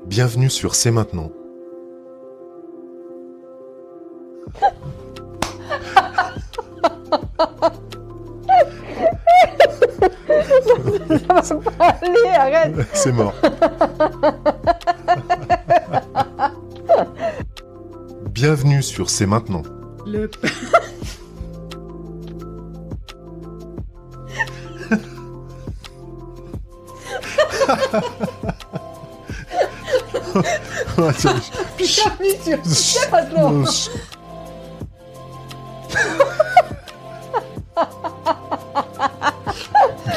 Bienvenue sur C'est maintenant. Ça va pas aller, arrête. C'est mort. Bienvenue sur C'est maintenant. Le... Bienvenue sur C'est maintenant.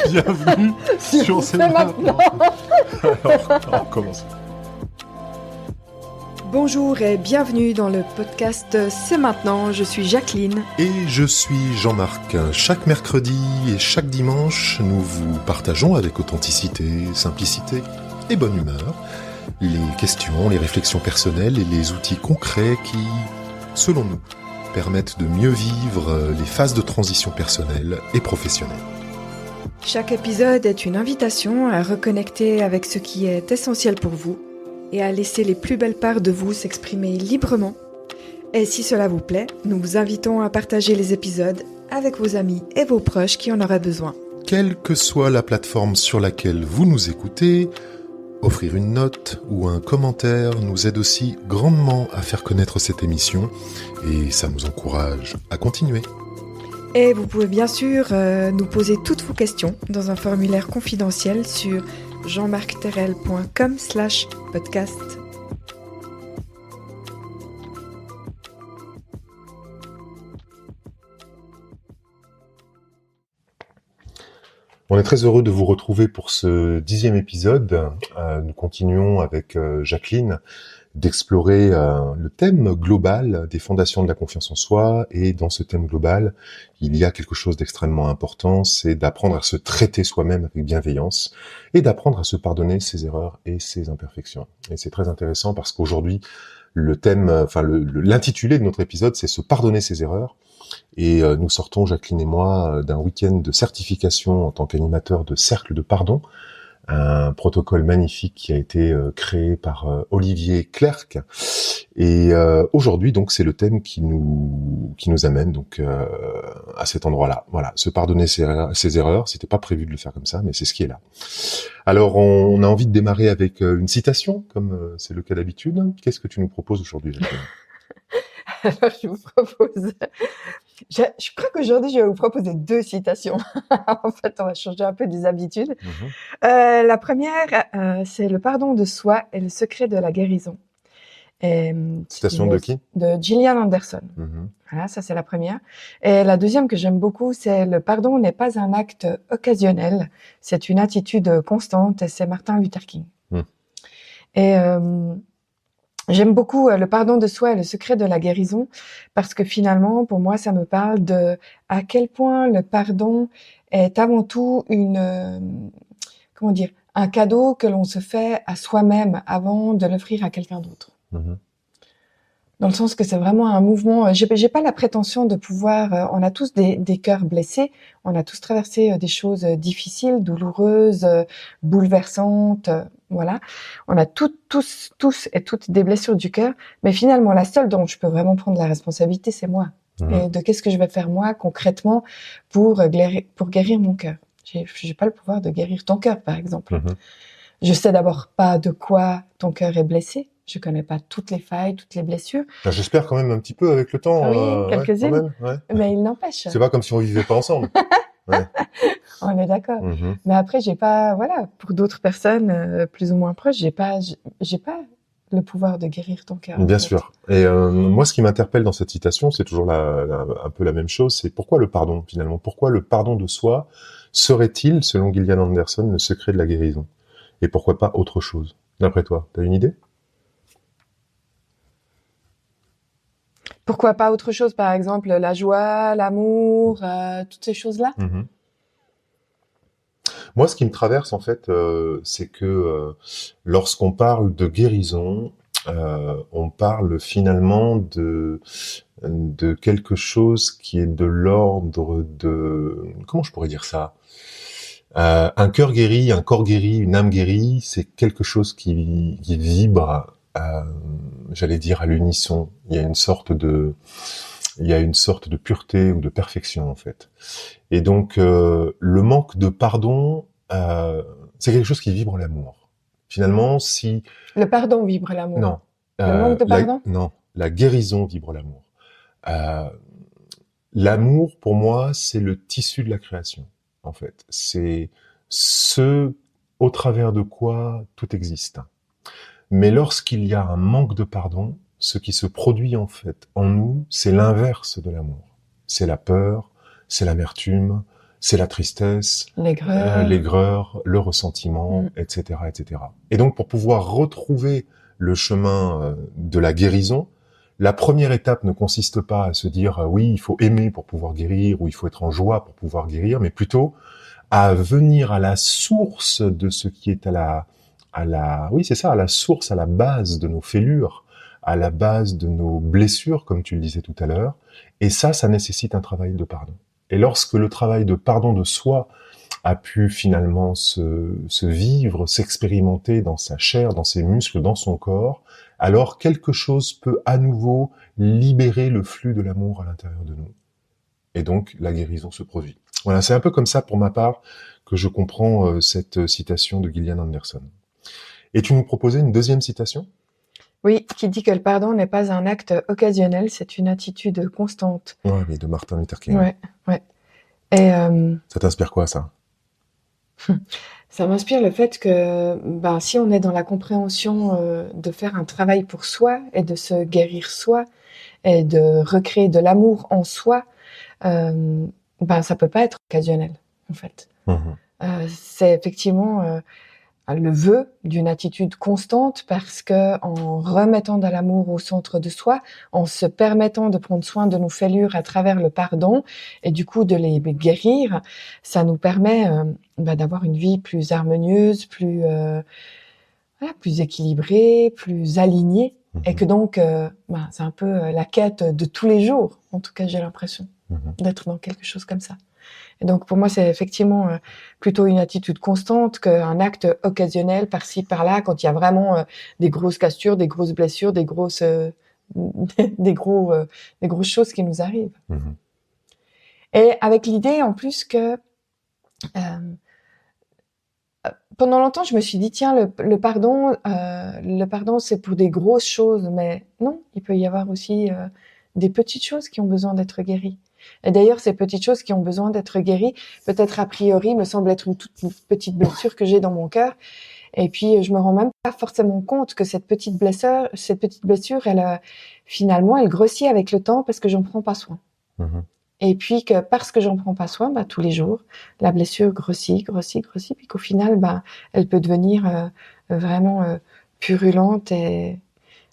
Bienvenue sur C'est maintenant. Alors, on commence. Bonjour et bienvenue dans le podcast C'est maintenant, je suis Jacqueline. Et je suis Jean-Marc. Chaque mercredi et chaque dimanche, nous vous partageons avec authenticité, simplicité et bonne humeur les questions, les réflexions personnelles et les outils concrets qui, selon nous, permettent de mieux vivre les phases de transition personnelle et professionnelle. Chaque épisode est une invitation à reconnecter avec ce qui est essentiel pour vous et à laisser les plus belles parts de vous s'exprimer librement. Et si cela vous plaît, nous vous invitons à partager les épisodes avec vos amis et vos proches qui en auraient besoin. Quelle que soit la plateforme sur laquelle vous nous écoutez, offrir une note ou un commentaire nous aide aussi grandement à faire connaître cette émission et ça nous encourage à continuer. Et vous pouvez bien sûr nous poser toutes vos questions dans un formulaire confidentiel sur jeanmarcterrel.com/podcast. On est très heureux de vous retrouver pour ce 10e épisode. Nous continuons avec Jacqueline d'explorer le thème global des fondations de la confiance en soi. Et dans ce thème global, il y a quelque chose d'extrêmement important, c'est d'apprendre à se traiter soi-même avec bienveillance et d'apprendre à se pardonner ses erreurs et ses imperfections. Et c'est très intéressant parce qu'aujourd'hui, le thème, l'intitulé de notre épisode, c'est se pardonner ses erreurs. Et nous sortons, Jacqueline et moi, d'un week-end de certification en tant qu'animateur de Cercle de Pardon, un protocole magnifique qui a été créé par Olivier Clerc. Et aujourd'hui, donc, c'est le thème qui nous amène donc à cet endroit-là. Voilà, se pardonner ses erreurs. C'était pas prévu de le faire comme ça, mais c'est ce qui est là. Alors, on a envie de démarrer avec une citation, comme c'est le cas d'habitude. Qu'est-ce que tu nous proposes aujourd'hui, Jacqueline ? Alors, je vous propose... Je crois qu'aujourd'hui, je vais vous proposer 2 citations. En fait, on va changer un peu des habitudes. La première, c'est « Le pardon de soi est le secret de la guérison ». Citation de qui ? De Gillian Anderson. Voilà, ça c'est la première. Et la deuxième que j'aime beaucoup, c'est « Le pardon n'est pas un acte occasionnel, c'est une attitude constante » et c'est Martin Luther King. Et... j'aime beaucoup le pardon de soi et le secret de la guérison parce que finalement, pour moi, ça me parle de à quel point le pardon est avant tout un cadeau que l'on se fait à soi-même avant de l'offrir à quelqu'un d'autre. Dans le sens que c'est vraiment un mouvement. J'ai pas la prétention de pouvoir. On a tous des cœurs blessés. On a tous traversé des choses difficiles, douloureuses, bouleversantes. Voilà. On a tous et toutes des blessures du cœur. Mais finalement, la seule dont je peux vraiment prendre la responsabilité, c'est moi. Et de qu'est-ce que je vais faire moi concrètement pour guérir mon cœur. J'ai pas le pouvoir de guérir ton cœur, par exemple. Je sais d'abord pas de quoi ton cœur est blessé. Je connais pas toutes les failles, toutes les blessures. J'espère quand même un petit peu avec le temps. Oui, quelques-unes. Ouais. Mais il n'empêche. C'est pas comme si on vivait pas ensemble. Ouais. On est d'accord. Mais après, j'ai pas, voilà, pour d'autres personnes plus ou moins proches, j'ai pas le pouvoir de guérir ton cœur. Bien sûr. Et moi, ce qui m'interpelle dans cette citation, c'est toujours un peu la même chose. C'est pourquoi le pardon finalement ? Pourquoi le pardon de soi serait-il, selon Gillian Anderson, le secret de la guérison ? Et pourquoi pas autre chose ? D'après toi, t'as une idée ? Pourquoi pas autre chose, par exemple, la joie, l'amour, toutes ces choses-là ? Moi, ce qui me traverse, en fait, c'est que lorsqu'on parle de guérison, on parle finalement de quelque chose qui est de l'ordre de... Comment je pourrais dire ça ? Un cœur guéri, un corps guéri, une âme guérie, c'est quelque chose qui vibre, j'allais dire à l'unisson. Il y a une sorte de pureté ou de perfection en fait. Et donc le manque de pardon, c'est quelque chose qui vibre l'amour. Finalement, si le pardon vibre l'amour. Non, le manque de pardon. Non, la guérison vibre l'amour. L'amour, pour moi, c'est le tissu de la création. En fait, c'est ce au travers de quoi tout existe. Mais lorsqu'il y a un manque de pardon, ce qui se produit en fait en nous, c'est l'inverse de l'amour. C'est la peur, c'est l'amertume, c'est la tristesse, l'aigreur, le ressentiment, etc., etc. Et donc, pour pouvoir retrouver le chemin de la guérison, la première étape ne consiste pas à se dire oui, il faut aimer pour pouvoir guérir, ou il faut être en joie pour pouvoir guérir, mais plutôt à venir à la source de ce qui est à la source, à la base de nos fêlures, à la base de nos blessures, comme tu le disais tout à l'heure. Et ça nécessite un travail de pardon. Et lorsque le travail de pardon de soi a pu finalement se vivre, s'expérimenter dans sa chair, dans ses muscles, dans son corps, alors quelque chose peut à nouveau libérer le flux de l'amour à l'intérieur de nous. Et donc, la guérison se produit. Voilà, c'est un peu comme ça, pour ma part, que je comprends cette citation de Gillian Anderson. Et tu nous proposais une deuxième citation ? Oui, qui dit que le pardon n'est pas un acte occasionnel, c'est une attitude constante. Ouais, mais de Martin Luther King. Ouais. Et ça t'inspire quoi, ça ? Ça m'inspire le fait que si on est dans la compréhension de faire un travail pour soi et de se guérir soi et de recréer de l'amour en soi, ça peut pas être occasionnel, en fait. C'est effectivement le vœu d'une attitude constante, parce que en remettant de l'amour au centre de soi, en se permettant de prendre soin de nos fêlures à travers le pardon et du coup de les guérir, ça nous permet d'avoir une vie plus harmonieuse, plus équilibrée, plus alignée, et que donc c'est un peu la quête de tous les jours. En tout cas, j'ai l'impression d'être dans quelque chose comme ça. Et donc pour moi, c'est effectivement plutôt une attitude constante qu'un acte occasionnel par-ci par-là, quand il y a vraiment des grosses cassures, des grosses blessures, des grosses des grosses choses qui nous arrivent. Et avec l'idée en plus que pendant longtemps, je me suis dit tiens, le pardon c'est pour des grosses choses, mais non, il peut y avoir aussi des petites choses qui ont besoin d'être guéries. Et d'ailleurs, ces petites choses qui ont besoin d'être guéries, peut-être a priori, me semble être une toute petite blessure que j'ai dans mon cœur. Et puis, je me rends même pas forcément compte que cette petite blessure, elle finalement, elle grossit avec le temps parce que j'en prends pas soin. Et puis que parce que j'en prends pas soin, tous les jours, la blessure grossit, puis qu'au final, elle peut devenir vraiment purulente et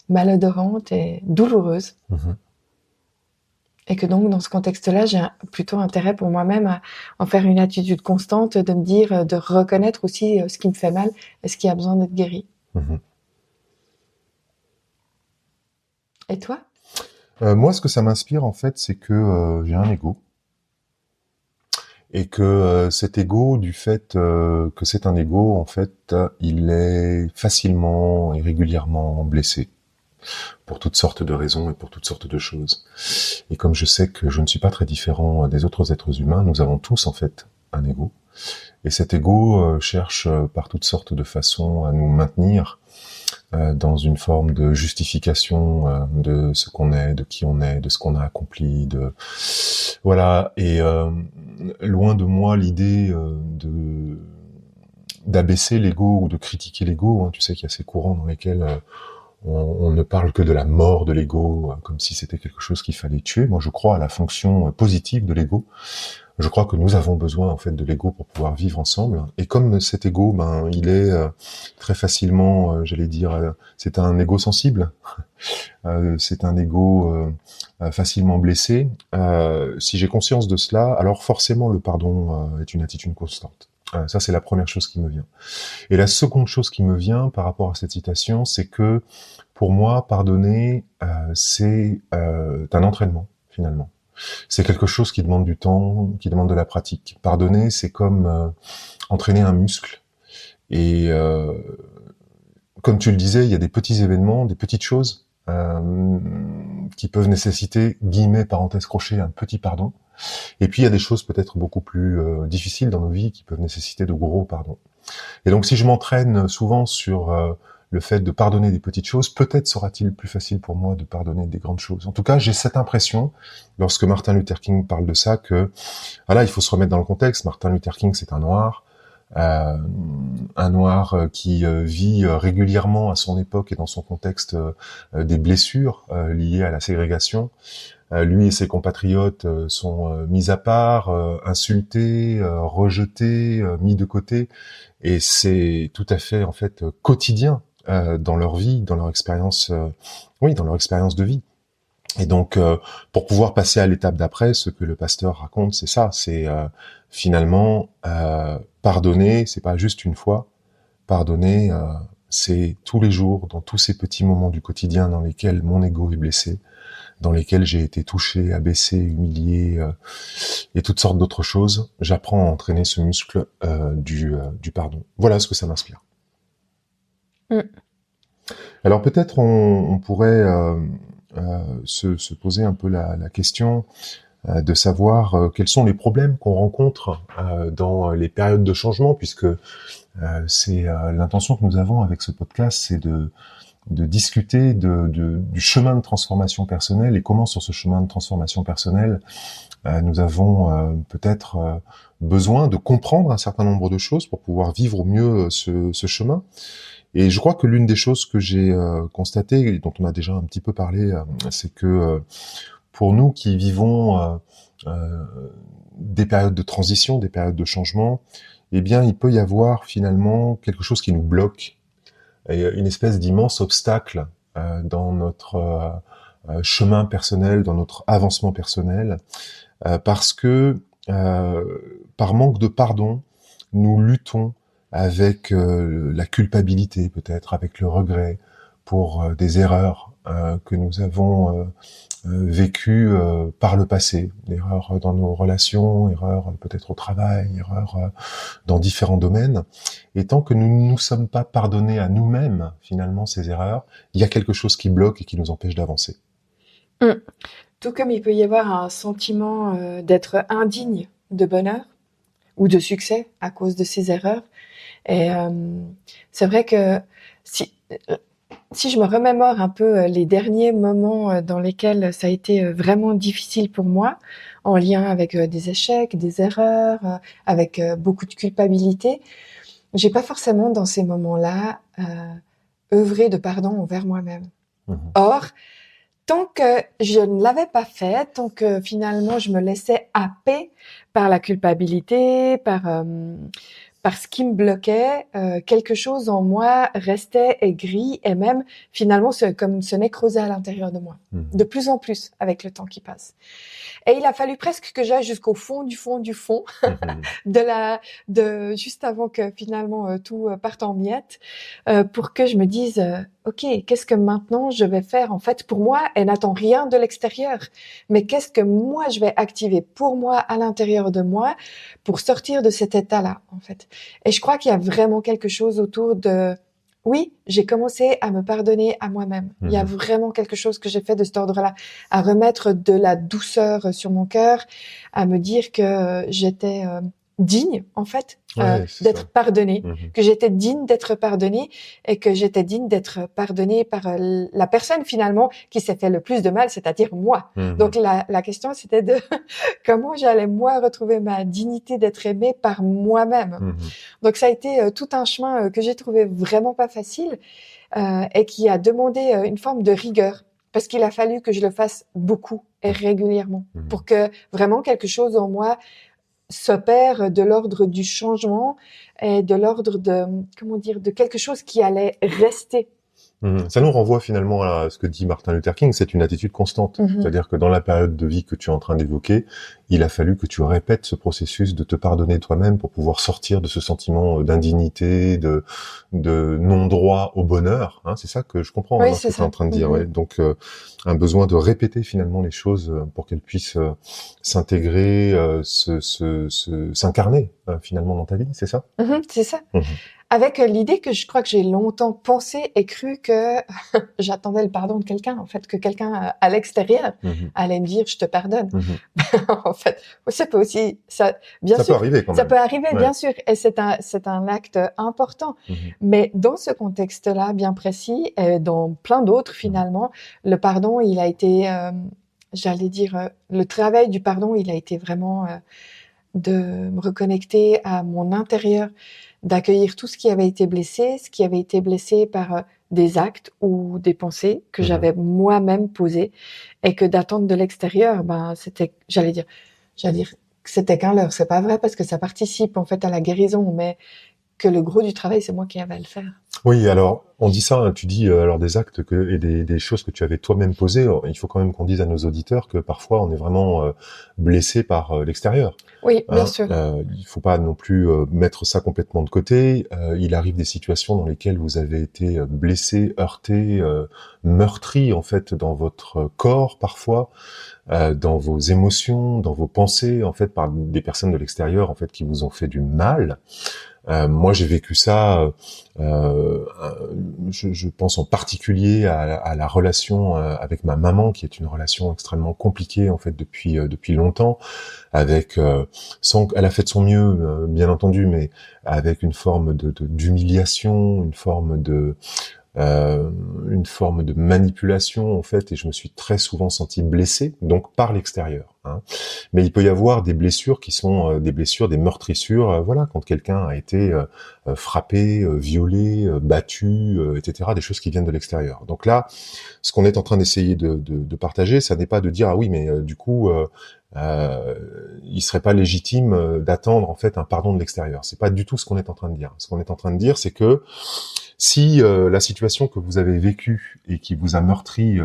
malodorante et douloureuse. Et que donc, dans ce contexte-là, j'ai plutôt intérêt pour moi-même à en faire une attitude constante, de me dire, de reconnaître aussi ce qui me fait mal et ce qui a besoin d'être guéri. Et toi ? Moi, ce que ça m'inspire, en fait, c'est que j'ai un ego. Et que cet ego, du fait que c'est un ego, en fait, il est facilement et régulièrement blessé. Pour toutes sortes de raisons et pour toutes sortes de choses. Et comme je sais que je ne suis pas très différent des autres êtres humains, nous avons tous en fait un ego. Et cet ego cherche par toutes sortes de façons à nous maintenir dans une forme de justification de ce qu'on est, de qui on est, de ce qu'on a accompli, voilà. Et loin de moi l'idée d'abaisser l'ego ou de critiquer l'ego. Tu sais qu'il y a ces courants dans lesquels on ne parle que de la mort de l'ego, comme si c'était quelque chose qu'il fallait tuer. Moi, je crois à la fonction positive de l'ego. Je crois que nous avons besoin, en fait, de l'ego pour pouvoir vivre ensemble. Et comme cet ego, il est très facilement, j'allais dire, c'est un ego sensible. C'est un ego facilement blessé. Si j'ai conscience de cela, alors forcément, le pardon est une attitude constante. Ça, c'est la première chose qui me vient. Et la seconde chose qui me vient par rapport à cette citation, c'est que pour moi, pardonner, c'est un entraînement, finalement. C'est quelque chose qui demande du temps, qui demande de la pratique. Pardonner, c'est comme entraîner un muscle. Et comme tu le disais, il y a des petits événements, des petites choses qui peuvent nécessiter, guillemets, parenthèse crochet, un petit pardon. Et puis il y a des choses peut-être beaucoup plus difficiles dans nos vies qui peuvent nécessiter de gros pardons. Et donc si je m'entraîne souvent sur le fait de pardonner des petites choses, peut-être sera-t-il plus facile pour moi de pardonner des grandes choses. En tout cas, j'ai cette impression, lorsque Martin Luther King parle de ça, que voilà, il faut se remettre dans le contexte. Martin Luther King, c'est un noir qui vit régulièrement à son époque et dans son contexte des blessures liées à la ségrégation. Lui et ses compatriotes sont mis à part, insultés, rejetés, mis de côté, et c'est tout à fait en fait quotidien dans leur vie, dans leur expérience, dans leur expérience de vie. Et donc, pour pouvoir passer à l'étape d'après, ce que le pasteur raconte, c'est ça, c'est finalement pardonner, c'est pas juste une fois, pardonner, c'est tous les jours, dans tous ces petits moments du quotidien dans lesquels mon ego est blessé, dans lesquels j'ai été touché, abaissé, humilié, et toutes sortes d'autres choses, j'apprends à entraîner ce muscle du pardon. Voilà ce que ça m'inspire. Alors peut-être on pourrait se poser un peu la question de savoir quels sont les problèmes qu'on rencontre dans les périodes de changement, puisque c'est l'intention que nous avons avec ce podcast, c'est de discuter du chemin de transformation personnelle et comment sur ce chemin de transformation personnelle nous avons peut-être besoin de comprendre un certain nombre de choses pour pouvoir vivre au mieux ce chemin. Et je crois que l'une des choses que j'ai constatées, et dont on a déjà un petit peu parlé, c'est que pour nous qui vivons des périodes de transition, des périodes de changement, eh bien il peut y avoir finalement quelque chose qui nous bloque, une espèce d'immense obstacle dans notre chemin personnel, dans notre avancement personnel, parce que par manque de pardon, nous luttons avec la culpabilité, peut-être avec le regret pour des erreurs que nous avons vécues par le passé, erreurs dans nos relations, erreurs peut-être au travail, erreurs dans différents domaines. Et tant que nous ne nous sommes pas pardonnés à nous-mêmes, finalement, ces erreurs, il y a quelque chose qui bloque et qui nous empêche d'avancer. Tout comme il peut y avoir un sentiment d'être indigne de bonheur ou de succès à cause de ces erreurs. Et c'est vrai que si je me remémore un peu les derniers moments dans lesquels ça a été vraiment difficile pour moi, en lien avec des échecs, des erreurs, avec beaucoup de culpabilité, j'ai pas forcément dans ces moments-là œuvré de pardon envers moi-même. Or, tant que je ne l'avais pas fait, tant que finalement je me laissais happer par la culpabilité, par ce qui me bloquait, quelque chose en moi restait aigri et même finalement comme ce nez creusé à l'intérieur de moi, de plus en plus avec le temps qui passe. Et il a fallu presque que j'aille jusqu'au fond du fond du fond, juste avant que finalement tout parte en miettes, pour que je me dise ok, qu'est-ce que maintenant je vais faire en fait pour moi? Elle n'attend rien de l'extérieur, mais qu'est-ce que moi je vais activer pour moi à l'intérieur de moi pour sortir de cet état-là en fait. Et je crois qu'il y a vraiment quelque chose autour de oui, j'ai commencé à me pardonner à moi-même. Il y a vraiment quelque chose que j'ai fait de cet ordre-là, à remettre de la douceur sur mon cœur, à me dire que j'étais digne, en fait, d'être pardonnée, que j'étais digne d'être pardonnée et que j'étais digne d'être pardonnée par la personne, finalement, qui s'est fait le plus de mal, c'est-à-dire moi. Donc, la question, c'était de comment j'allais, moi, retrouver ma dignité d'être aimée par moi-même. Donc, ça a été tout un chemin que j'ai trouvé vraiment pas facile et qui a demandé une forme de rigueur. Parce qu'il a fallu que je le fasse beaucoup et régulièrement pour que vraiment quelque chose en moi s'opère de l'ordre du changement et de l'ordre de, comment dire, de quelque chose qui allait rester Ça nous renvoie finalement à ce que dit Martin Luther King, c'est une attitude constante. C'est-à-dire que dans la période de vie que tu es en train d'évoquer, il a fallu que tu répètes ce processus de te pardonner toi-même pour pouvoir sortir de ce sentiment d'indignité, de non-droit au bonheur. Hein, c'est ça que je comprends Oui, ce c'est que tu es en ça. train de dire. Ouais. Donc, un besoin de répéter finalement les choses pour qu'elles puissent s'intégrer, s'incarner finalement dans ta vie, c'est ça? C'est ça. Avec l'idée que je crois que j'ai longtemps pensé et cru que j'attendais le pardon de quelqu'un, en fait, que quelqu'un à l'extérieur allait me dire je te pardonne. En fait, ça peut aussi, ça, bien ça sûr, peut arriver quand même. Ça peut arriver, bien sûr, et c'est un acte important. Mais dans ce contexte-là, bien précis, et dans plein d'autres finalement, le pardon, il a été, j'allais dire, le travail du pardon, il a été vraiment de me reconnecter à mon intérieur, d'accueillir tout ce qui avait été blessé par des actes ou des pensées que j'avais moi-même posées, et que d'attendre de l'extérieur, c'était, j'allais dire que c'était qu'un leurre. C'est pas vrai, parce que ça participe en fait à la guérison, mais que le gros du travail, c'est moi qui avais à le faire. Oui, alors on dit ça, hein, tu dis alors des actes et des choses que tu avais toi-même posées. Il faut quand même qu'on dise à nos auditeurs que parfois on est vraiment blessé par l'extérieur. Oui, bien sûr. Il faut pas non plus mettre ça complètement de côté. Il arrive des situations dans lesquelles vous avez été blessé, heurté, meurtri en fait dans votre corps parfois, dans vos émotions, dans vos pensées en fait par des personnes de l'extérieur en fait qui vous ont fait du mal. Moi, j'ai vécu ça. Je pense en particulier à la relation avec ma maman, qui est une relation extrêmement compliquée en fait depuis longtemps. Avec elle a fait de son mieux, bien entendu, mais avec une forme d'humiliation, une forme de manipulation en fait, et je me suis très souvent senti blessé, donc par l'extérieur. Hein. Mais il peut y avoir des blessures qui sont des blessures, des meurtrissures, voilà, quand quelqu'un a été frappé, violé, battu, etc., des choses qui viennent de l'extérieur. Donc là, ce qu'on est en train d'essayer de partager, ça n'est pas de dire ah oui, mais du coup, il serait pas légitime d'attendre en fait un pardon de l'extérieur. C'est pas du tout ce qu'on est en train de dire. Ce qu'on est en train de dire, c'est que si la situation que vous avez vécue et qui vous a meurtri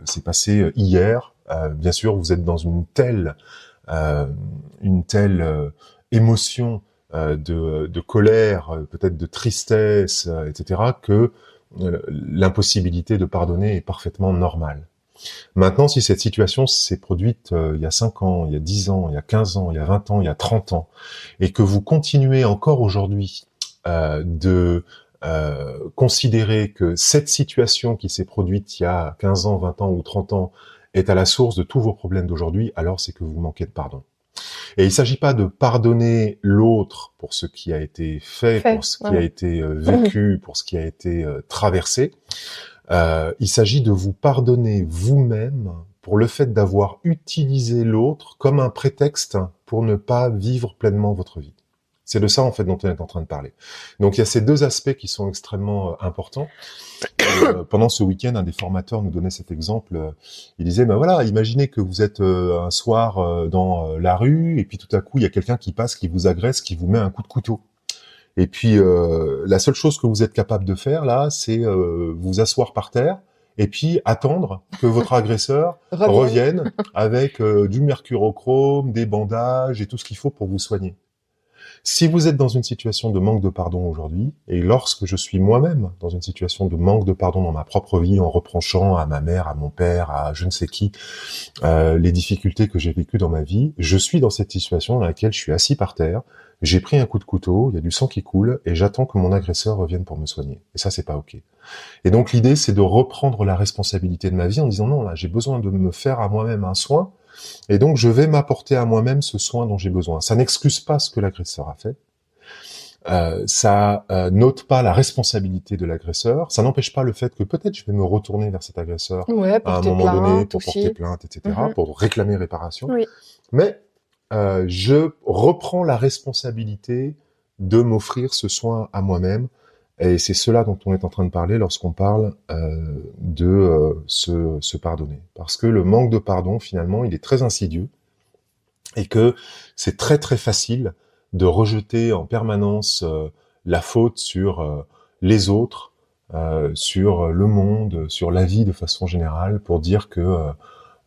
s'est passée hier, bien sûr, vous êtes dans une telle émotion de colère, peut-être de tristesse, etc., que l'impossibilité de pardonner est parfaitement normale. Maintenant, si cette situation s'est produite il y a 5 ans, il y a 10 ans, il y a 15 ans, il y a 20 ans, il y a 30 ans, et que vous continuez encore aujourd'hui de considérer que cette situation qui s'est produite il y a 15 ans, 20 ans ou 30 ans est à la source de tous vos problèmes d'aujourd'hui, alors c'est que vous manquez de pardon. Et il ne s'agit pas de pardonner l'autre pour ce qui a été fait, pour ce qui a été vécu, pour ce qui a été traversé. Il s'agit de vous pardonner vous-même pour le fait d'avoir utilisé l'autre comme un prétexte pour ne pas vivre pleinement votre vie. C'est de ça, en fait, dont on est en train de parler. Donc, il y a ces deux aspects qui sont extrêmement importants. Pendant ce week-end, un des formateurs nous donnait cet exemple. Il disait, voilà, imaginez que vous êtes un soir dans la rue, et puis tout à coup, il y a quelqu'un qui passe, qui vous agresse, qui vous met un coup de couteau. Et puis, la seule chose que vous êtes capable de faire, là, c'est vous asseoir par terre, et puis attendre que votre agresseur revienne avec du mercurochrome, des bandages et tout ce qu'il faut pour vous soigner. Si vous êtes dans une situation de manque de pardon aujourd'hui, et lorsque je suis moi-même dans une situation de manque de pardon dans ma propre vie, en reprochant à ma mère, à mon père, à je ne sais qui, les difficultés que j'ai vécues dans ma vie, je suis dans cette situation dans laquelle je suis assis par terre, j'ai pris un coup de couteau, il y a du sang qui coule, et j'attends que mon agresseur revienne pour me soigner. Et ça, c'est pas OK. Et donc l'idée, c'est de reprendre la responsabilité de ma vie en disant non, là, j'ai besoin de me faire à moi-même un soin, et donc je vais m'apporter à moi-même ce soin dont j'ai besoin. Ça n'excuse pas ce que l'agresseur a fait. Ça n'ôte pas la responsabilité de l'agresseur. Ça n'empêche pas le fait que peut-être je vais me retourner vers cet agresseur à un moment donné pour porter plainte, etc., pour réclamer réparation. Oui. Mais je reprends la responsabilité de m'offrir ce soin à moi-même. Et c'est cela dont on est en train de parler lorsqu'on parle de se pardonner. Parce que le manque de pardon, finalement, il est très insidieux et que c'est très très facile de rejeter en permanence la faute sur les autres, sur le monde, sur la vie de façon générale, pour dire que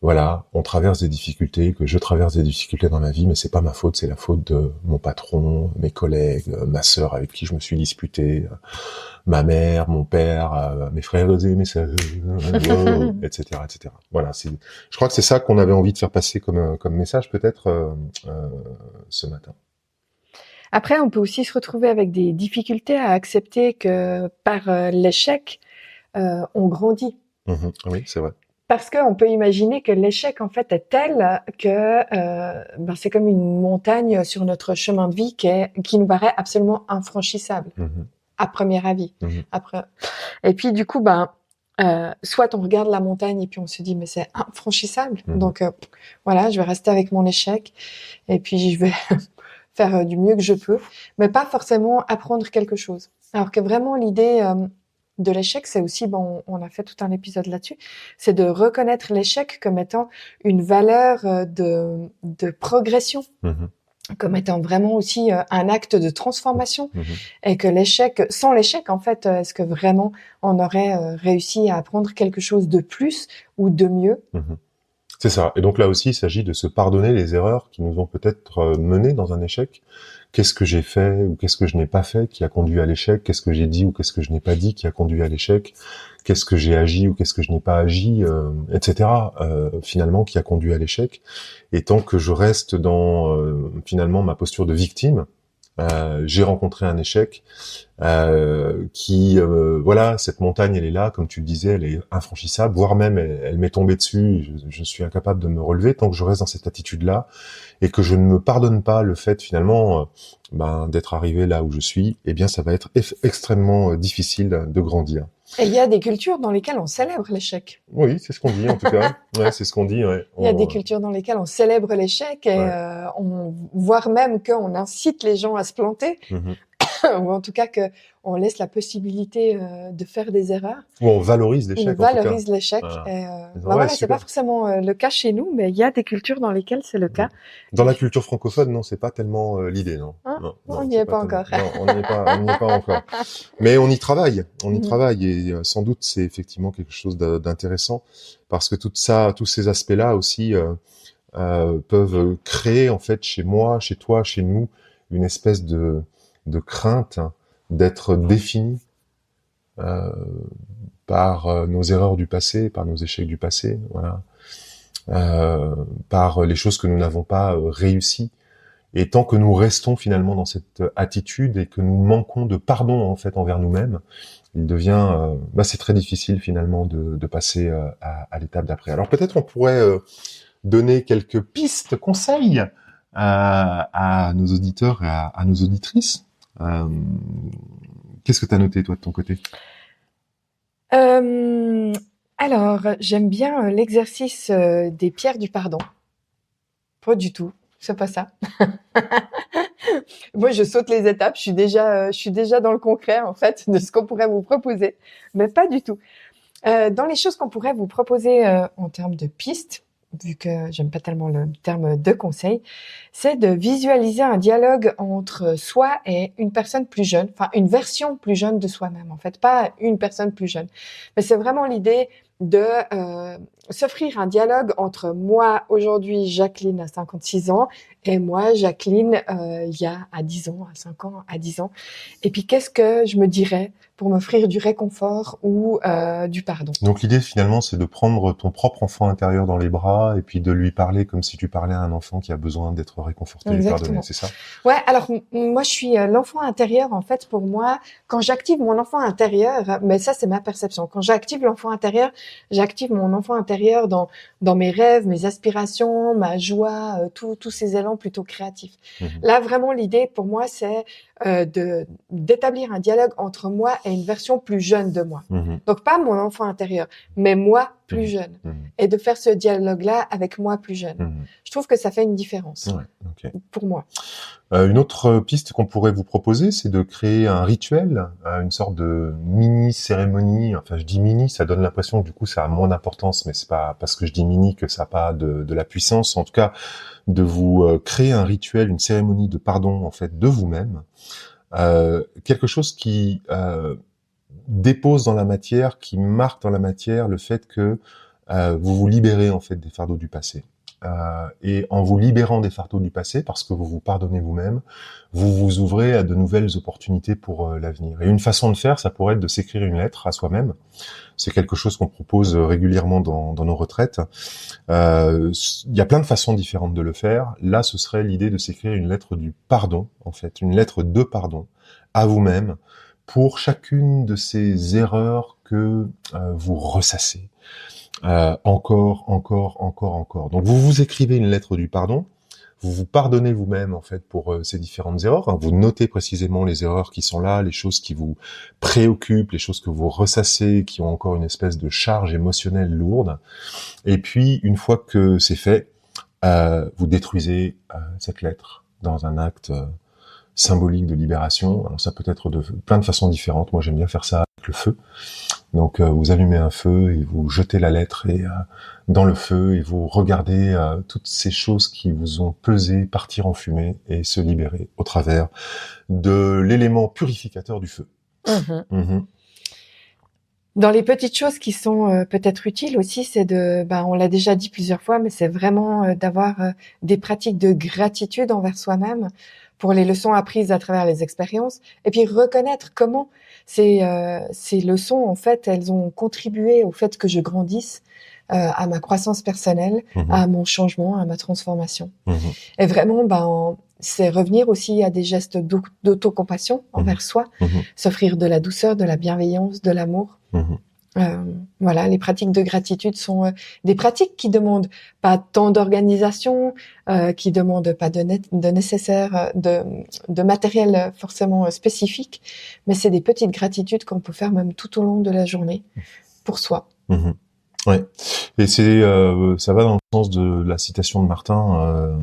voilà, on traverse des difficultés, que je traverse des difficultés dans ma vie, mais c'est pas ma faute, c'est la faute de mon patron, mes collègues, ma sœur avec qui je me suis disputé, ma mère, mon père, mes frères et mes sœurs, etc., etc. Voilà, je crois que c'est ça qu'on avait envie de faire passer comme message peut-être ce matin. Après, on peut aussi se retrouver avec des difficultés à accepter que par l'échec, on grandit. Oui, c'est vrai. Parce qu'on peut imaginer que l'échec, en fait, est tel que c'est comme une montagne sur notre chemin de vie qui nous paraît absolument infranchissable, à premier avis. Après. Et puis, du coup, soit on regarde la montagne et puis on se dit, mais c'est infranchissable. Donc, voilà, je vais rester avec mon échec et puis je vais faire du mieux que je peux, mais pas forcément apprendre quelque chose. Alors que vraiment, l'idée de l'échec, c'est aussi, on a fait tout un épisode là-dessus, c'est de reconnaître l'échec comme étant une valeur de progression, comme étant vraiment aussi un acte de transformation, et que sans l'échec, en fait, est-ce que vraiment on aurait réussi à apprendre quelque chose de plus ou de mieux? C'est ça. Et donc là aussi, il s'agit de se pardonner les erreurs qui nous ont peut-être menés dans un échec. Qu'est-ce que j'ai fait ou qu'est-ce que je n'ai pas fait qui a conduit à l'échec? Qu'est-ce que j'ai dit ou qu'est-ce que je n'ai pas dit qui a conduit à l'échec? Qu'est-ce que j'ai agi ou qu'est-ce que je n'ai pas agi, etc. Finalement, qui a conduit à l'échec. Et tant que je reste dans finalement ma posture de victime, j'ai rencontré un échec voilà, cette montagne, elle est là, comme tu le disais, elle est infranchissable, voire même elle m'est tombée dessus, je suis incapable de me relever. Tant que je reste dans cette attitude-là et que je ne me pardonne pas le fait finalement d'être arrivé là où je suis, eh bien ça va être extrêmement difficile de grandir. Et il y a des cultures dans lesquelles on célèbre l'échec. Oui, c'est ce qu'on dit en tout cas. Ouais, c'est ce qu'on dit. Ouais. Il y a des cultures dans lesquelles on célèbre l'échec et voire même qu'on incite les gens à se planter, ou en tout cas qu'on laisse la possibilité de faire des erreurs. Ou on valorise l'échec. On valorise l'échec. Et voilà, c'est pas forcément le cas chez nous, mais il y a des cultures dans lesquelles c'est le cas. Dans la culture francophone, non, c'est pas tellement l'idée, non. On n'y est pas encore. Non, on n'y est pas encore. Mais on y travaille, et sans doute c'est effectivement quelque chose d'intéressant parce que tous ces aspects-là aussi peuvent créer en fait chez moi, chez toi, chez nous, une espèce de crainte d'être défini par nos erreurs du passé, par nos échecs du passé, voilà, par les choses que nous n'avons pas réussies. Et tant que nous restons finalement dans cette attitude et que nous manquons de pardon en fait envers nous-mêmes, il devient, c'est très difficile finalement de passer à l'étape d'après. Alors peut-être on pourrait donner quelques pistes, conseils à nos auditeurs et à nos auditrices. Qu'est-ce que tu as noté toi de ton côté? Alors, j'aime bien l'exercice des pierres du pardon. Pas du tout, c'est pas ça. Moi, je saute les étapes. Je suis déjà dans le concret en fait de ce qu'on pourrait vous proposer, mais pas du tout. Dans les choses qu'on pourrait vous proposer en termes de pistes, vu que j'aime pas tellement le terme de conseil, c'est de visualiser un dialogue entre soi et une personne plus jeune, enfin une version plus jeune de soi-même en fait, pas une personne plus jeune. Mais c'est vraiment l'idée de s'offrir un dialogue entre moi aujourd'hui, Jacqueline à 56 ans, et moi, Jacqueline, il y a à 10 ans, à 5 ans, à 10 ans. Et puis qu'est-ce que je me dirais pour m'offrir du réconfort ou du pardon. Donc l'idée finalement, c'est de prendre ton propre enfant intérieur dans les bras et puis de lui parler comme si tu parlais à un enfant qui a besoin d'être réconforté et pardonné, c'est ça? Ouais, alors moi je suis l'enfant intérieur en fait pour moi. Quand j'active mon enfant intérieur, mais ça c'est ma perception. Quand j'active l'enfant intérieur, j'active mon enfant intérieur dans mes rêves, mes aspirations, ma joie, tous ces élans plutôt créatifs. Là vraiment l'idée pour moi c'est d'établir un dialogue entre moi et une version plus jeune de moi. Donc pas mon enfant intérieur, mais moi plus jeune. Et de faire ce dialogue-là avec moi plus jeune. Je trouve que ça fait une différence pour moi. Une autre piste qu'on pourrait vous proposer, c'est de créer un rituel, une sorte de mini-cérémonie. Enfin, je dis mini, ça donne l'impression que du coup ça a moins d'importance, mais c'est pas parce que je dis mini que ça n'a pas de la puissance. En tout cas, de vous créer un rituel, une cérémonie de pardon en fait de vous-même. Quelque chose qui dépose dans la matière, qui marque dans la matière le fait que vous vous libérez en fait des fardeaux du passé. Et en vous libérant des fardeaux du passé, parce que vous vous pardonnez vous-même, vous vous ouvrez à de nouvelles opportunités pour l'avenir. Et une façon de faire, ça pourrait être de s'écrire une lettre à soi-même. C'est quelque chose qu'on propose régulièrement dans nos retraites. Il y a plein de façons différentes de le faire. Là, ce serait l'idée de s'écrire une lettre du pardon, en fait, une lettre de pardon à vous-même pour chacune de ces erreurs que vous ressassez. Encore. Donc vous vous écrivez une lettre du pardon, vous vous pardonnez vous-même en fait pour ces différentes erreurs, hein. Vous notez précisément les erreurs qui sont là, les choses qui vous préoccupent, les choses que vous ressassez, qui ont encore une espèce de charge émotionnelle lourde. Et puis une fois que c'est fait, vous détruisez cette lettre dans un acte symbolique de libération. Alors ça peut être de plein de façons différentes. Moi j'aime bien faire ça avec le feu. Donc vous allumez un feu et vous jetez la lettre dans le feu et vous regardez toutes ces choses qui vous ont pesé partir en fumée et se libérer au travers de l'élément purificateur du feu. Dans les petites choses qui sont peut-être utiles aussi, c'est on l'a déjà dit plusieurs fois, mais c'est vraiment d'avoir des pratiques de gratitude envers soi-même pour les leçons apprises à travers les expériences, et puis reconnaître comment ces leçons, en fait, elles ont contribué au fait que je grandisse, à ma croissance personnelle, à mon changement, à ma transformation. Et vraiment, c'est revenir aussi à des gestes d'autocompassion envers soi, s'offrir de la douceur, de la bienveillance, de l'amour. Voilà, les pratiques de gratitude sont des pratiques qui demandent pas tant d'organisation, qui demandent pas de nécessaire, de matériel forcément spécifique, mais c'est des petites gratitudes qu'on peut faire même tout au long de la journée pour soi. Ouais, et ça va dans le sens de la citation de Martin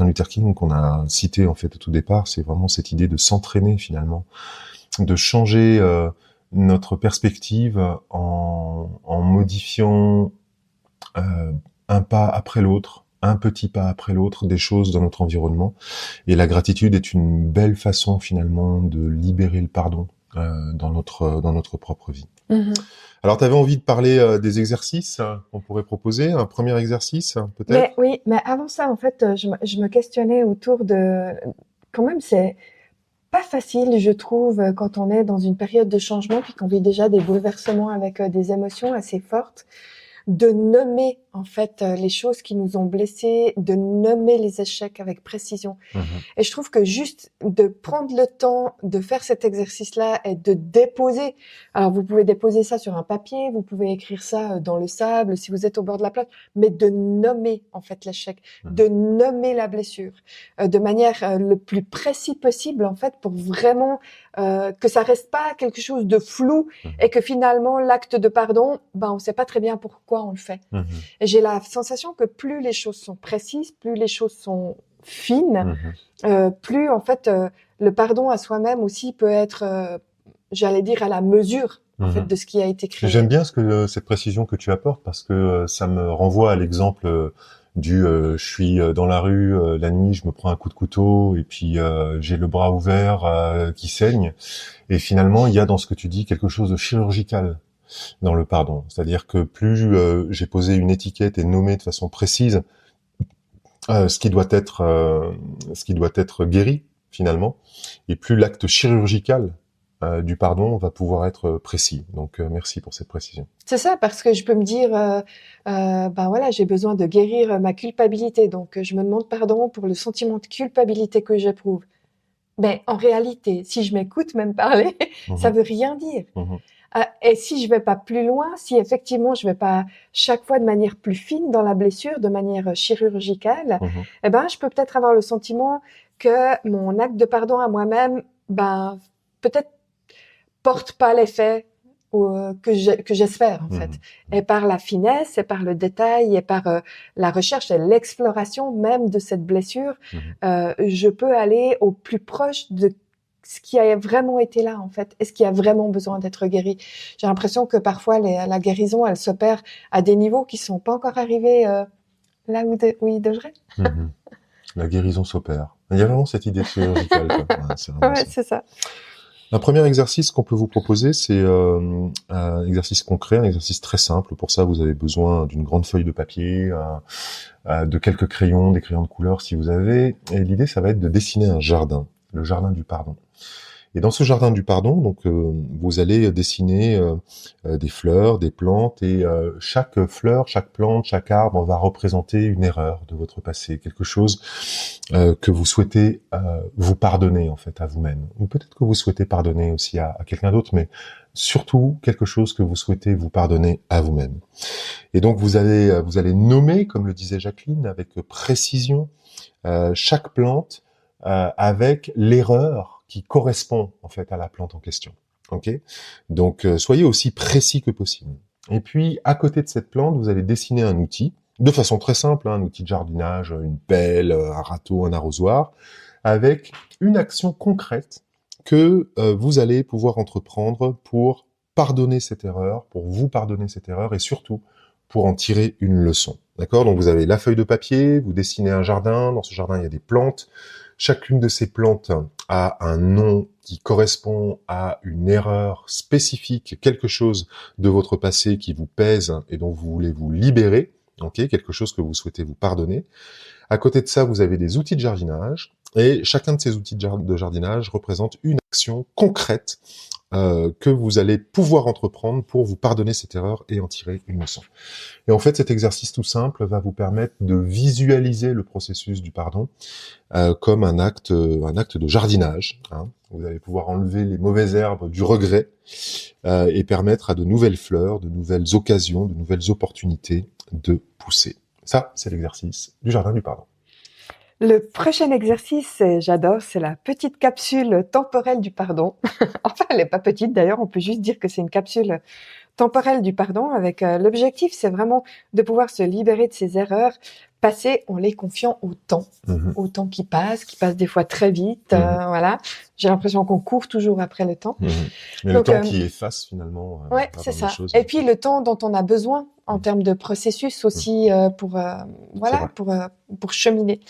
Luther King qu'on a cité en fait au tout départ. C'est vraiment cette idée de s'entraîner finalement, de changer notre perspective en modifiant un pas après l'autre, un petit pas après l'autre des choses dans notre environnement. Et la gratitude est une belle façon finalement de libérer le pardon dans notre propre vie. Alors, tu avais envie de parler des exercices qu'on pourrait proposer, un premier exercice peut-être? Mais avant ça, en fait, je me questionnais autour de... Quand même, c'est pas facile, je trouve, quand on est dans une période de changement, puis qu'on vit déjà des bouleversements avec des émotions assez fortes, de nommer en fait les choses qui nous ont blessés, de nommer les échecs avec précision. Et je trouve que juste de prendre le temps de faire cet exercice-là et de déposer, alors vous pouvez déposer ça sur un papier, vous pouvez écrire ça dans le sable si vous êtes au bord de la plage, mais de nommer en fait l'échec, de nommer la blessure, de manière le plus précis possible en fait, pour vraiment que ça reste pas quelque chose de flou et que finalement l'acte de pardon, on sait pas très bien pourquoi on le fait. Et j'ai la sensation que plus les choses sont précises, plus les choses sont fines, plus en fait le pardon à soi-même aussi peut être, j'allais dire, à la mesure en fait de ce qui a été créé. J'aime bien cette précision que tu apportes parce que ça me renvoie à l'exemple je suis dans la rue la nuit, je me prends un coup de couteau et puis j'ai le bras ouvert qui saigne, et finalement il y a dans ce que tu dis quelque chose de chirurgical dans le pardon, c'est-à-dire que plus j'ai posé une étiquette et nommé de façon précise ce qui doit être guéri finalement, et plus l'acte chirurgical du pardon va pouvoir être précis. Donc merci pour cette précision. C'est ça, parce que je peux me dire voilà, j'ai besoin de guérir ma culpabilité, donc je me demande pardon pour le sentiment de culpabilité que j'éprouve. Mais en réalité, si je m'écoute même parler, ça veut rien dire. Et si je vais pas plus loin, si effectivement je vais pas chaque fois de manière plus fine dans la blessure, de manière chirurgicale, je peux peut-être avoir le sentiment que mon acte de pardon à moi-même, peut-être porte pas l'effet que j'espère en fait. Et par la finesse, et par le détail, et par la recherche et l'exploration même de cette blessure, je peux aller au plus proche de ce qui a vraiment été là en fait, et ce qui a vraiment besoin d'être guéri. J'ai l'impression que parfois la guérison, elle s'opère à des niveaux qui sont pas encore arrivés là où ils devraient. La guérison s'opère. Il y a vraiment cette idée chirurgicale. C'est ouais, c'est ça. Un premier exercice qu'on peut vous proposer, c'est un exercice concret, un exercice très simple. Pour ça, vous avez besoin d'une grande feuille de papier, de quelques crayons, des crayons de couleur si vous avez. Et l'idée, ça va être de dessiner un jardin, le jardin du pardon. Et dans ce jardin du pardon, donc vous allez dessiner des fleurs, des plantes, et chaque fleur, chaque plante, chaque arbre va représenter une erreur de votre passé, quelque chose que vous souhaitez vous pardonner en fait à vous-même, ou peut-être que vous souhaitez pardonner aussi à quelqu'un d'autre, mais surtout quelque chose que vous souhaitez vous pardonner à vous-même. Et donc vous allez nommer, comme le disait Jacqueline, avec précision chaque plante avec l'erreur qui correspond en fait à la plante en question. Ok ? Donc soyez aussi précis que possible. Et puis à côté de cette plante, vous allez dessiner un outil de façon très simple, un outil de jardinage, une pelle, un râteau, un arrosoir, avec une action concrète que vous allez pouvoir entreprendre pour pardonner cette erreur, pour vous pardonner cette erreur et surtout pour en tirer une leçon. D'accord ? Donc vous avez la feuille de papier, vous dessinez un jardin, dans ce jardin il y a des plantes. Chacune de ces plantes a un nom qui correspond à une erreur spécifique, quelque chose de votre passé qui vous pèse et dont vous voulez vous libérer, ok, quelque chose que vous souhaitez vous pardonner. À côté de ça, vous avez des outils de jardinage et chacun de ces outils de jardinage représente une action concrète que vous allez pouvoir entreprendre pour vous pardonner cette erreur et en tirer une leçon. Et en fait, cet exercice tout simple va vous permettre de visualiser le processus du pardon comme un acte de jardinage. Hein. Vous allez pouvoir enlever les mauvaises herbes du regret et permettre à de nouvelles fleurs, de nouvelles occasions, de nouvelles opportunités de pousser. Ça, c'est l'exercice du jardin du pardon. Le prochain exercice, j'adore, c'est la petite capsule temporelle du pardon. Enfin, elle n'est pas petite d'ailleurs, on peut juste dire que c'est une capsule temporelle du pardon avec l'objectif, c'est vraiment de pouvoir se libérer de ces erreurs passées en les confiant au temps qui passe des fois très vite. Voilà, j'ai l'impression qu'on court toujours après le temps. Mais donc, le temps qui efface finalement. Ouais, c'est ça. Choses, et puis le temps dont on a besoin en termes de processus aussi pour cheminer.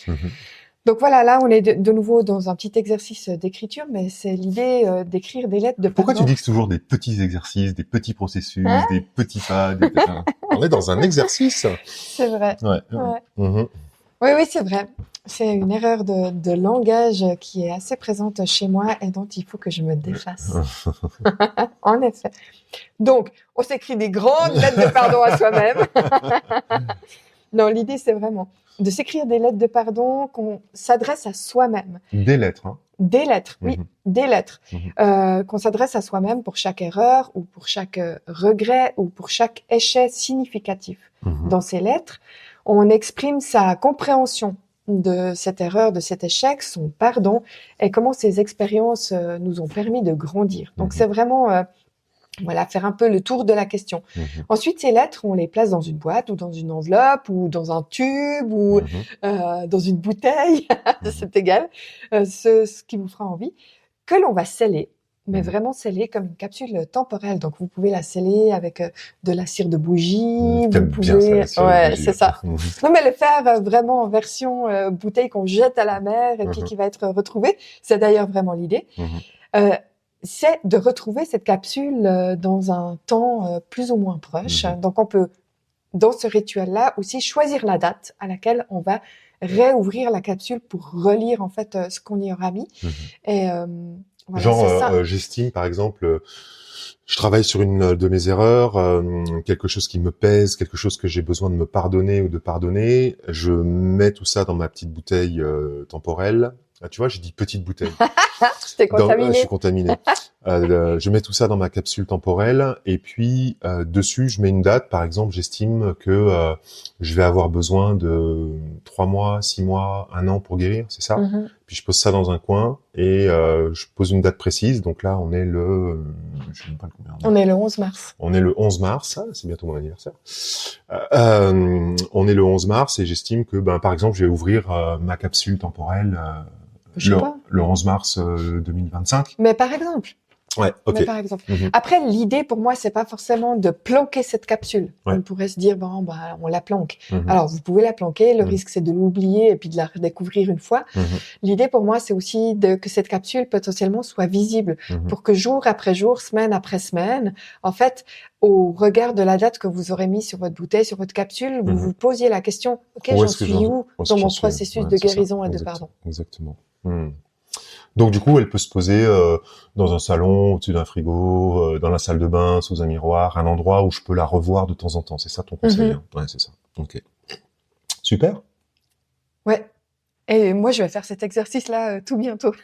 Donc voilà, là on est de nouveau dans un petit exercice d'écriture, mais c'est l'idée d'écrire des lettres de pardon. Pourquoi tu dis que c'est toujours des petits exercices, des petits processus, des petits pas, On est dans un exercice. C'est vrai. Ouais. Oui, c'est vrai. C'est une erreur de langage qui est assez présente chez moi et dont il faut que je me défasse. En effet. Donc, on s'écrit des grandes lettres de pardon à soi-même. Non, l'idée, c'est vraiment de s'écrire des lettres de pardon qu'on s'adresse à soi-même. Des lettres, hein. Des lettres, oui, des lettres. Qu'on s'adresse à soi-même pour chaque erreur ou pour chaque regret ou pour chaque échec significatif. Dans ces lettres, on exprime sa compréhension de cette erreur, de cet échec, son pardon et comment ces expériences nous ont permis de grandir. Donc, c'est vraiment... faire un peu le tour de la question. Ensuite, ces lettres, on les place dans une boîte ou dans une enveloppe ou dans un tube ou dans une bouteille, c'est égal, ce qui vous fera envie, que l'on va sceller, mais vraiment sceller comme une capsule temporelle. Donc, vous pouvez la sceller avec de la cire de bougie. Vous pouvez, c'est ça. Non, mais le faire vraiment en version bouteille qu'on jette à la mer et puis qui va être retrouvée. C'est d'ailleurs vraiment l'idée. C'est de retrouver cette capsule dans un temps plus ou moins proche. Donc, on peut, dans ce rituel-là, aussi choisir la date à laquelle on va réouvrir la capsule pour relire, en fait, ce qu'on y aura mis. Et voilà, j'estime, par exemple, je travaille sur une de mes erreurs, quelque chose qui me pèse, quelque chose que j'ai besoin de me pardonner ou de pardonner. Je mets tout ça dans ma petite bouteille temporelle. Ah, tu vois, j'ai dit petite bouteille. T'es contaminé. Je suis contaminé. Je mets tout ça dans ma capsule temporelle et puis dessus, je mets une date. Par exemple, j'estime que je vais avoir besoin de 3 mois, 6 mois, 1 an pour guérir, c'est ça. Puis je pose ça dans un coin et je pose une date précise. Donc là, on est le... je sais même pas combien. On est le 11 mars. On est le 11 mars. Ah, c'est bientôt mon anniversaire. On est le 11 mars et j'estime que, par exemple, je vais ouvrir ma capsule temporelle le 11 mars 2025. Mais par exemple, Ouais, ok. Mais par exemple. Après, l'idée pour moi, c'est pas forcément de planquer cette capsule. Ouais. On pourrait se dire, bon, bah, on la planque. Alors, vous pouvez la planquer. Le risque, c'est de l'oublier et puis de la redécouvrir une fois. L'idée pour moi, c'est aussi que cette capsule potentiellement soit visible pour que jour après jour, semaine après semaine, en fait, au regard de la date que vous aurez mis sur votre bouteille, sur votre capsule, vous vous posiez la question, ok, j'en suis où dans mon processus de guérison et de pardon. Exactement. Donc du coup, elle peut se poser dans un salon, au-dessus d'un frigo, dans la salle de bain, sous un miroir, un endroit où je peux la revoir de temps en temps. C'est ça ton conseil, hein? Ouais, c'est ça. Ok. Super. Ouais. Et moi, je vais faire cet exercice-là tout bientôt.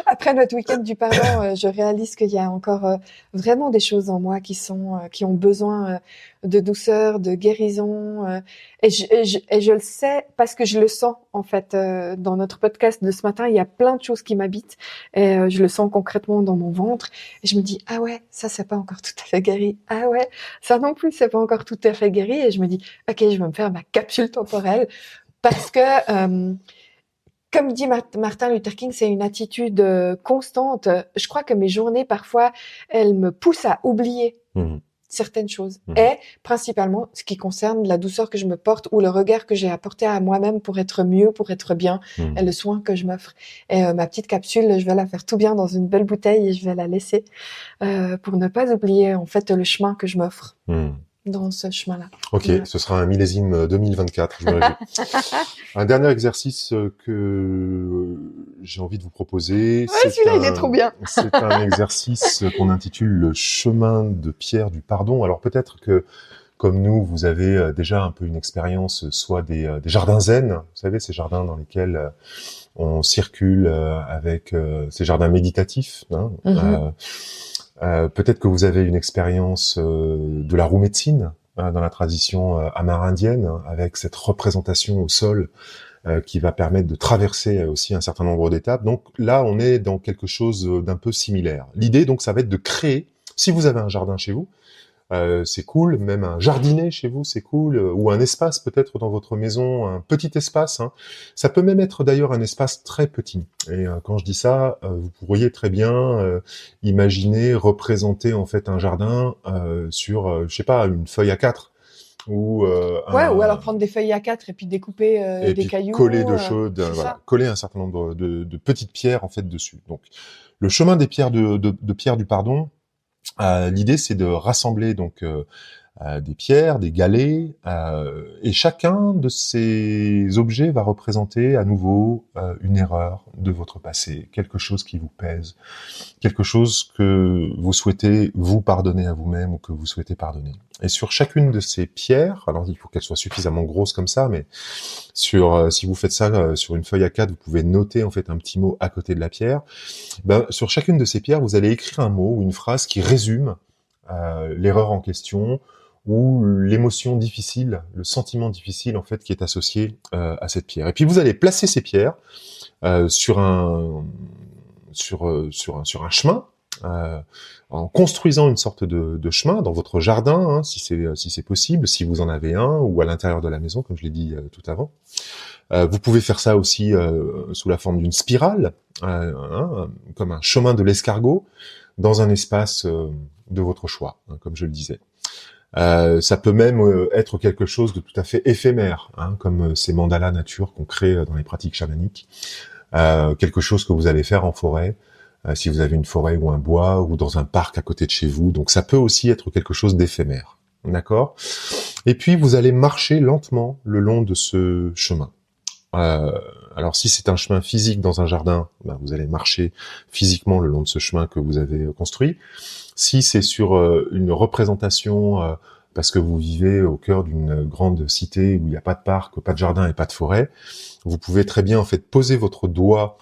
Après notre week-end du pardon, je réalise qu'il y a encore vraiment des choses en moi qui ont besoin de douceur, de guérison. Et je le sais parce que je le sens en fait dans notre podcast de ce matin. Il y a plein de choses qui m'habitent et je le sens concrètement dans mon ventre. Et je me dis ah ouais, ça c'est pas encore tout à fait guéri. Ah ouais, ça non plus c'est pas encore tout à fait guéri. Et je me dis ok, je vais me faire ma capsule temporelle parce que comme dit Martin Luther King, c'est une attitude constante. Je crois que mes journées, parfois, elles me poussent à oublier certaines choses. Et principalement, ce qui concerne la douceur que je me porte ou le regard que j'ai apporté à moi-même pour être mieux, pour être bien, et le soin que je m'offre. Et ma petite capsule, je vais la faire tout bien dans une belle bouteille et je vais la laisser pour ne pas oublier, en fait, le chemin que je m'offre. Dans ce chemin-là. Ok, ce sera un millésime 2024. Je me réjouis. Un dernier exercice que j'ai envie de vous proposer. Ouais, celui-là, il est trop bien. C'est un exercice qu'on intitule le chemin de pierre du pardon. Alors peut-être que, comme nous, vous avez déjà un peu une expérience, soit des jardins zen, vous savez, ces jardins dans lesquels on circule avec ces jardins méditatifs. Hein, peut-être que vous avez une expérience de la roue médecine dans la tradition amérindienne, avec cette représentation au sol qui va permettre de traverser aussi un certain nombre d'étapes. Donc là, on est dans quelque chose d'un peu similaire. L'idée, donc, ça va être de créer, si vous avez un jardin chez vous, c'est cool, même un jardinet chez vous, c'est cool, ou un espace peut-être dans votre maison, un petit espace. Hein. Ça peut même être d'ailleurs un espace très petit. Et quand je dis ça, vous pourriez très bien imaginer représenter en fait un jardin sur, je sais pas, une feuille A4. Ou ouais, ou alors prendre des feuilles A4 et puis découper et des puis cailloux. Coller de choses, voilà, coller un certain nombre de petites pierres en fait dessus. Donc, le chemin des pierres de pierre du pardon. L'idée, c'est de rassembler donc des pierres, des galets, et chacun de ces objets va représenter à nouveau une erreur de votre passé, quelque chose qui vous pèse, quelque chose que vous souhaitez vous pardonner à vous-même ou que vous souhaitez pardonner. Et sur chacune de ces pierres, alors il faut qu'elles soient suffisamment grosses comme ça, mais si vous faites ça sur une feuille A4, vous pouvez noter en fait un petit mot à côté de la pierre. Ben, sur chacune de ces pierres, vous allez écrire un mot ou une phrase qui résume l'erreur en question ou l'émotion difficile, le sentiment difficile en fait qui est associé à cette pierre. Et puis vous allez placer ces pierres sur un chemin, en construisant une sorte de chemin dans votre jardin, hein, si c'est possible, si vous en avez un, ou à l'intérieur de la maison, comme je l'ai dit tout avant. Vous pouvez faire ça aussi sous la forme d'une spirale, comme un chemin de l'escargot, dans un espace de votre choix, hein, comme je le disais. Ça peut même être quelque chose de tout à fait éphémère, hein, comme ces mandalas nature qu'on crée dans les pratiques chamaniques. Quelque chose que vous allez faire en forêt, si vous avez une forêt ou un bois, ou dans un parc à côté de chez vous. Donc ça peut aussi être quelque chose d'éphémère. D'accord ? Et puis vous allez marcher lentement le long de ce chemin. Alors si c'est un chemin physique dans un jardin, ben, vous allez marcher physiquement le long de ce chemin que vous avez construit. Si c'est sur une représentation, parce que vous vivez au cœur d'une grande cité où il n'y a pas de parc, pas de jardin et pas de forêt, vous pouvez très bien en fait poser votre doigt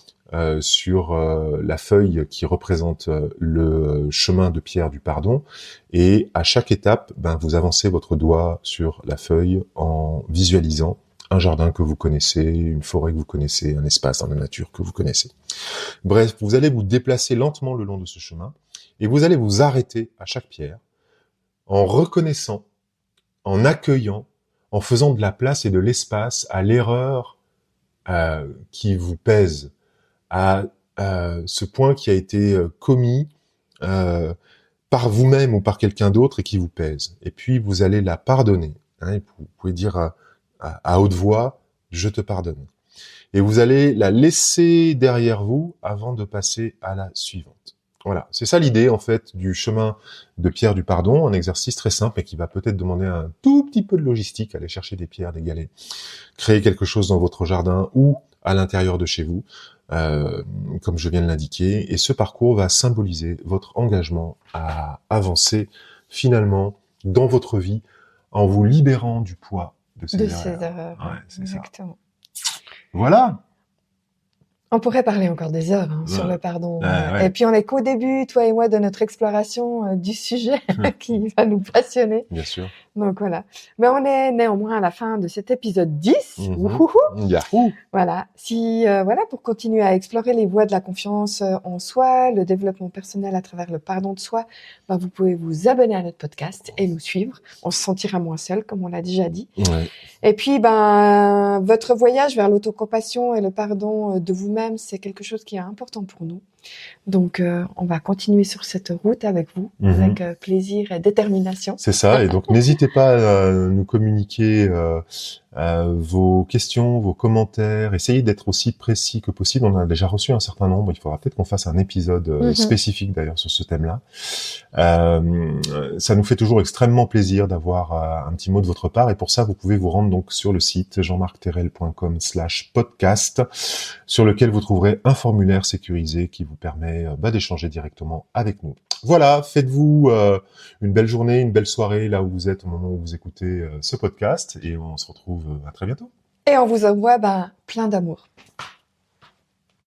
sur la feuille qui représente le chemin de pierre du pardon, et à chaque étape, ben, vous avancez votre doigt sur la feuille en visualisant un jardin que vous connaissez, une forêt que vous connaissez, un espace dans la nature que vous connaissez. Bref, vous allez vous déplacer lentement le long de ce chemin, et vous allez vous arrêter à chaque pierre, en reconnaissant, en accueillant, en faisant de la place et de l'espace à l'erreur qui vous pèse, à ce point qui a été commis par vous-même ou par quelqu'un d'autre et qui vous pèse. Et puis vous allez la pardonner. Et vous pouvez dire à haute voix, je te pardonne. Et vous allez la laisser derrière vous avant de passer à la suivante. Voilà, c'est ça l'idée en fait du chemin de pierre du pardon, un exercice très simple et qui va peut-être demander un tout petit peu de logistique, aller chercher des pierres, des galets, créer quelque chose dans votre jardin ou à l'intérieur de chez vous, comme je viens de l'indiquer. Et ce parcours va symboliser votre engagement à avancer finalement dans votre vie en vous libérant du poids de ces erreurs. Ouais, c'est exactement. Ça. Voilà. On pourrait parler encore des heures sur le pardon. Et puis on est qu'au début, toi et moi, de notre exploration du sujet qui va nous passionner. Bien sûr. Donc voilà. Mais on est néanmoins à la fin de cet épisode 10. Yahoo. Voilà. Si voilà, pour continuer à explorer les voies de la confiance en soi, le développement personnel à travers le pardon de soi, vous pouvez vous abonner à notre podcast et nous suivre. On se sentira moins seul, comme on l'a déjà dit. Ouais. Et puis, votre voyage vers l'autocompassion et le pardon de vous-même, c'est quelque chose qui est important pour nous. Donc, on va continuer sur cette route avec vous, avec plaisir et détermination. C'est ça. Et donc, n'hésitez pas à nous communiquer vos questions, vos commentaires. Essayez d'être aussi précis que possible. On a déjà reçu un certain nombre. Il faudra peut-être qu'on fasse un épisode spécifique d'ailleurs sur ce thème-là. Ça nous fait toujours extrêmement plaisir d'avoir un petit mot de votre part. Et pour ça, vous pouvez vous rendre donc sur le site jeanmarcterrel.com/podcast, sur lequel vous trouverez un formulaire sécurisé qui vous permet d'échanger directement avec nous. Voilà, faites-vous une belle journée, une belle soirée là où vous êtes au moment où vous écoutez ce podcast et on se retrouve à très bientôt. Et on vous envoie plein d'amour.